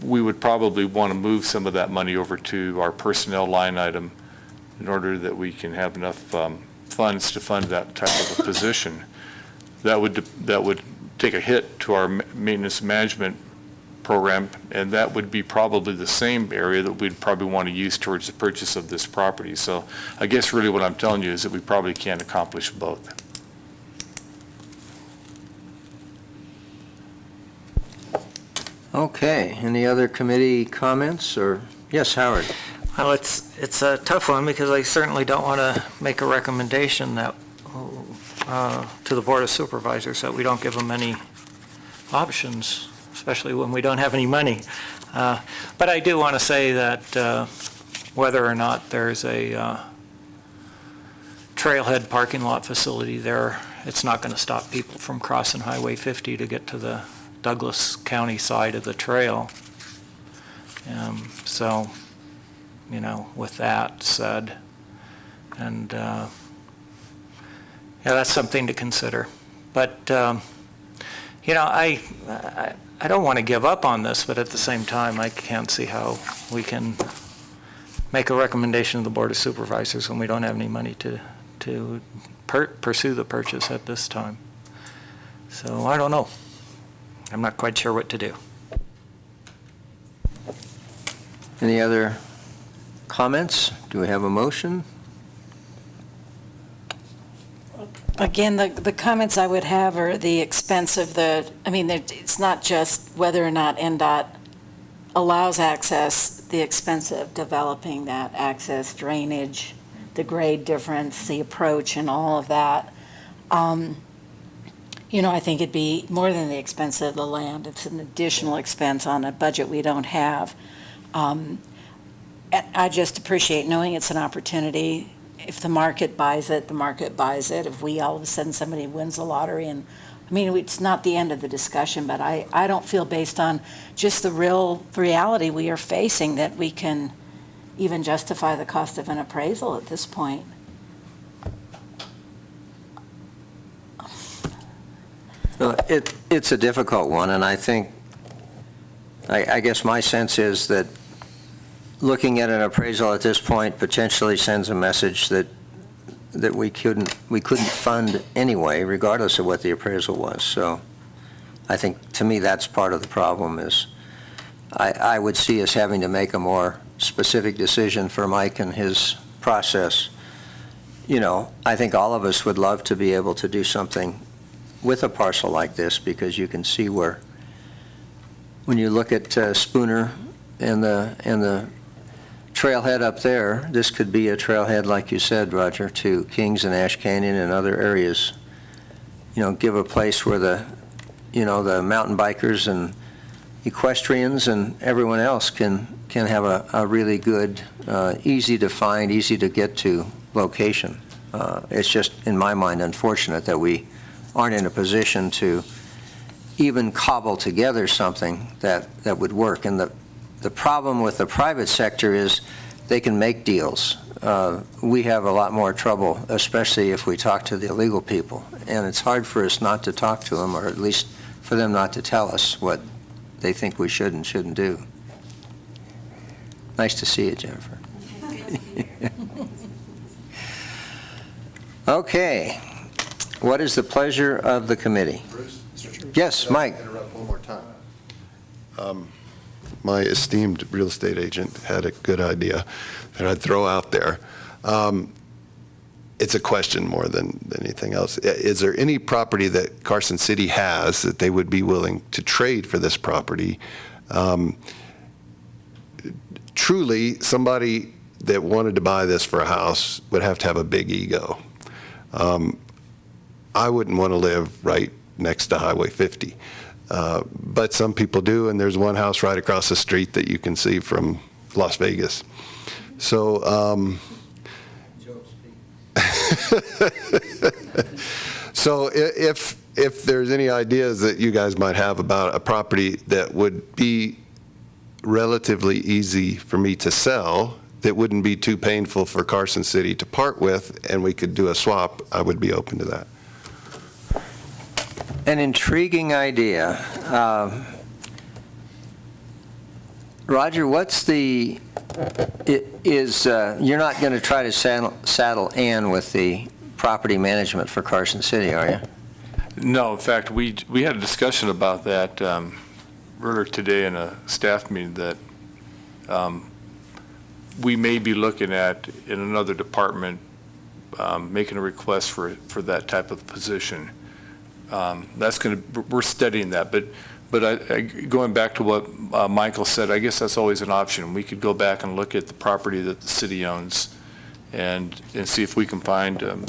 We would probably want to move some of that money over to our personnel line item in order that we can have enough funds to fund that type of a position. That would take a hit to our maintenance management program, and that would be probably the same area that we'd probably want to use towards the purchase of this property. So I guess really what I'm telling you is that we probably can't accomplish both. Okay, any other committee comments, or, yes, Howard? Well, it's a tough one, because I certainly don't want to make a recommendation that, to the Board of Supervisors, that we don't give them any options, especially when we don't have any money. But I do want to say that whether or not there's a trailhead parking lot facility there, it's not going to stop people from crossing Highway 50 to get to the Douglas County side of the trail. So, you know, with that said, and yeah, that's something to consider. But you know, I don't want to give up on this, but at the same time, I can't see how we can make a recommendation to the Board of Supervisors when we don't have any money to pursue the purchase at this time. So I don't know. I'm not quite sure what to do. Any other comments? Do we have a motion? Again, the comments I would have are the expense of it's not just whether or not NDOT allows access, the expense of developing that access, drainage, the grade difference, the approach, and all of that. You know, I think it'd be more than the expense of the land. It's an additional expense on a budget we don't have. And I just appreciate knowing it's an opportunity. If the market buys it, the market buys it. If we all of a sudden somebody wins the lottery, and I mean, it's not the end of the discussion, but I don't feel, based on just the real reality we are facing, that we can even justify the cost of an appraisal at this point. No, it's a difficult one, and I think, I guess my sense is that looking at an appraisal at this point potentially sends a message that we couldn't fund anyway, regardless of what the appraisal was. So I think, to me, that's part of the problem. Is I would see us having to make a more specific decision for Mike and his process. You know, I think all of us would love to be able to do something with a parcel like this, because you can see where, when you look at Spooner and the trailhead up there, this could be a trailhead, like you said, Roger, to Kings and Ash Canyon and other areas. You know, give a place where the mountain bikers and equestrians and everyone else can have a really good, easy to find, easy to get to location. It's just, in my mind, unfortunate that we aren't in a position to even cobble together something that would work. And the problem with the private sector is they can make deals. We have a lot more trouble, especially if we talk to the illegal people. And it's hard for us not to talk to them, or at least for them not to tell us what they think we should and shouldn't do. Nice to see you, Jennifer. Okay. What is the pleasure of the committee? Bruce? Yes, Mike. Interrupt one more time. My esteemed real estate agent had a good idea that I'd throw out there. It's a question more than anything else. Is there any property that Carson City has that they would be willing to trade for this property? Truly, somebody that wanted to buy this for a house would have to have a big ego. I wouldn't want to live right next to Highway 50. But some people do, and there's one house right across the street that you can see from Las Vegas. So, so if if there's any ideas that you guys might have about a property that would be relatively easy for me to sell, that wouldn't be too painful for Carson City to part with, and we could do a swap, I would be open to that. An intriguing idea. Roger, what's the, you're not going to try to saddle Ann with the property management for Carson City, are you? No, in fact, we had a discussion about that earlier today in a staff meeting, that we may be looking at, in another department, making a request for that type of position. That's going to, we're studying that, but going back to what Michael said, I guess that's always an option. We could go back and look at the property that the city owns and see if we can find a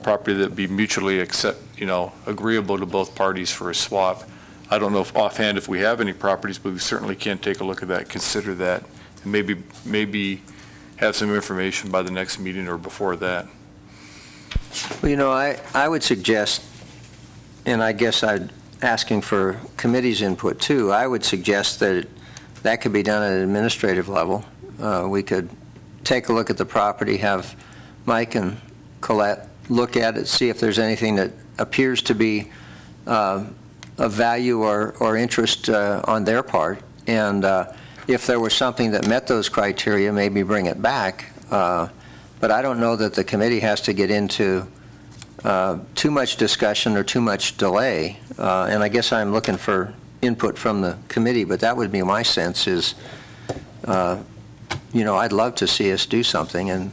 property that would be mutually agreeable to both parties for a swap. I don't know if offhand if we have any properties, but we certainly can take a look at that, consider that, and maybe have some information by the next meeting or before that. Well, I would suggest, and I guess I'm asking for committee's input too, I would suggest that that could be done at an administrative level. We could take a look at the property, have Mike and Colette look at it, see if there's anything that appears to be of value or interest on their part, and if there was something that met those criteria, maybe bring it back. But I don't know that the committee has to get into too much discussion or too much delay, and I guess I'm looking for input from the committee, but that would be my sense is, I'd love to see us do something, and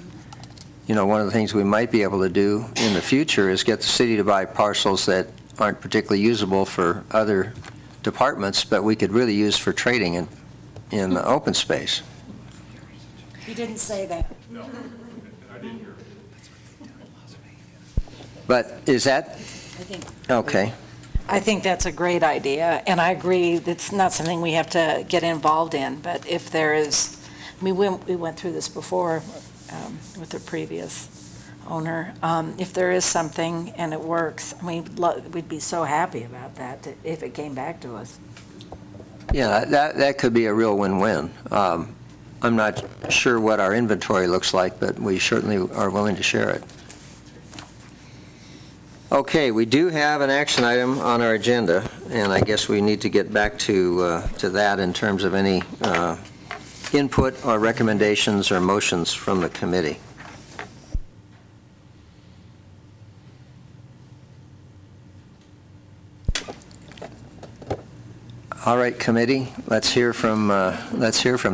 one of the things we might be able to do in the future is get the city to buy parcels that aren't particularly usable for other departments, but we could really use for trading in the open space. You didn't say that. No, I didn't hear it. But is that, okay. I think that's a great idea, and I agree, it's not something we have to get involved in, but if there is, we went through this before with the previous owner. If there is something and it works, we'd be so happy about that if it came back to us. Yeah, that could be a real win-win. I'm not sure what our inventory looks like, but we certainly are willing to share it. Okay, we do have an action item on our agenda, and I guess we need to get back to that in terms of any input or recommendations or motions from the committee. All right, committee, let's hear from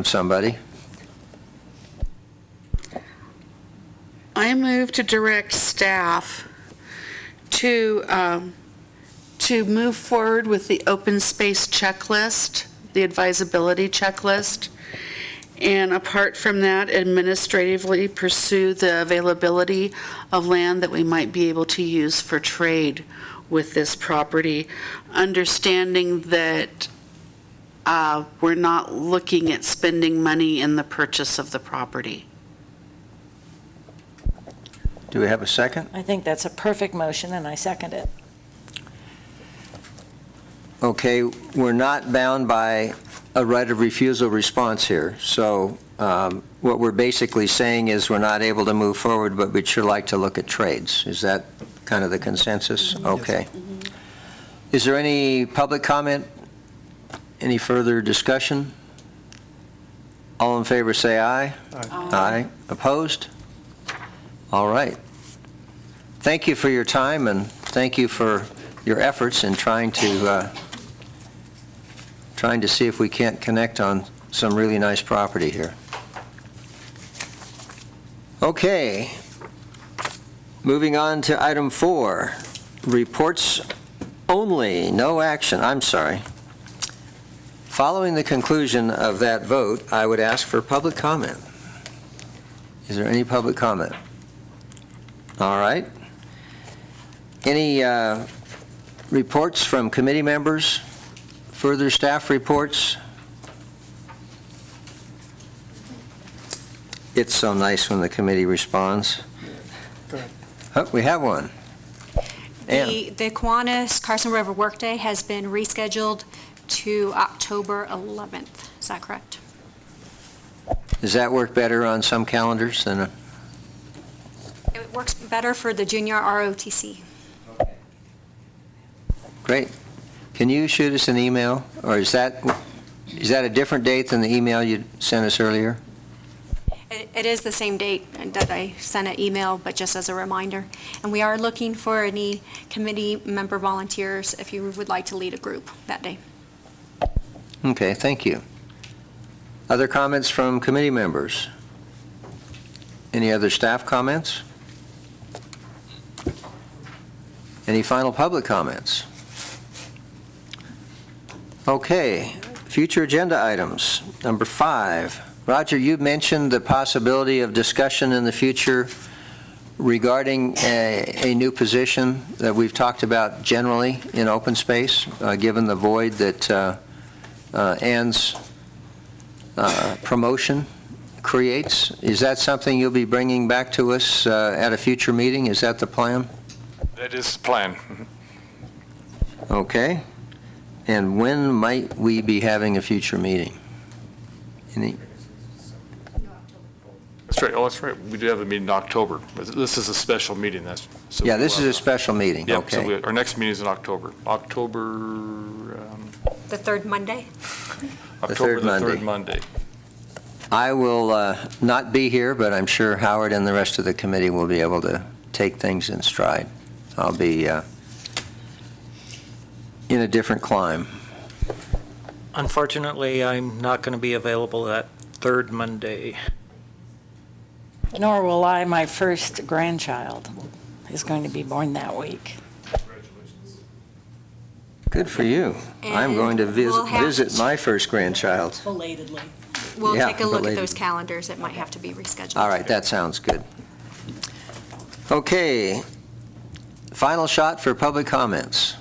somebody. I move to direct staff to move forward with the open space checklist, the advisability checklist, and apart from that, administratively pursue the availability of land that we might be able to use for trade with this property, understanding that we're not looking at spending money in the purchase of the property. Do we have a second? I think that's a perfect motion, and I second it. Okay, we're not bound by a right of refusal response here. So what we're basically saying is we're not able to move forward, but we'd sure like to look at trades. Is that kind of the consensus? Okay. Is there any public comment? Any further discussion? All in favor say aye. Aye. Opposed? All right. Thank you for your time, and thank you for your efforts in trying to see if we can't connect on some really nice property here. Okay. Moving on to item 4, reports only, no action. I'm sorry. Following the conclusion of that vote, I would ask for public comment. Is there any public comment? All right. Any reports from committee members? Further staff reports? It's so nice when the committee responds. Oh, we have one. The Kiwanis Carson River Workday has been rescheduled to October 11th. Is that correct? Does that work better on some calendars than? It works better for the junior ROTC. Great. Can you shoot us an email, or is that a different date than the email you sent us earlier? It is the same date that I sent an email, but just as a reminder. And we are looking for any committee member volunteers if you would like to lead a group that day. Okay, thank you. Other comments from committee members? Any other staff comments? Any final public comments? Okay, future agenda items. Number 5. Roger, you mentioned the possibility of discussion in the future regarding a new position that we've talked about generally in open space, given the void that Ann's promotion creates. Is that something you'll be bringing back to us at a future meeting? Is that the plan? That is the plan. Okay. And when might we be having a future meeting? Any? That's right. Oh, that's right. We do have a meeting in October. This is a special meeting. So Yeah, this is a special meeting. Yep, Okay. so our next meeting is in October. The third Monday? October the third third Monday. I will not be here, but I'm sure Howard and the rest of the committee will be able to take things in stride. I'll be in a different clime. Unfortunately, I'm not going to be available that third Monday. Nor will I. My first grandchild is going to be born that week. Good for you. I'm going to we'll have visit to- my first grandchild. Belatedly. We'll Yeah, take a look at related. those calendars. It might have to be rescheduled. All right, that sounds good. Okay, final shot for public comments.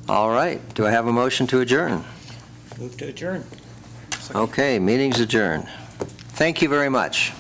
All right, do I have a motion to adjourn? Move to adjourn. Okay, meeting's adjourned. Thank you very much.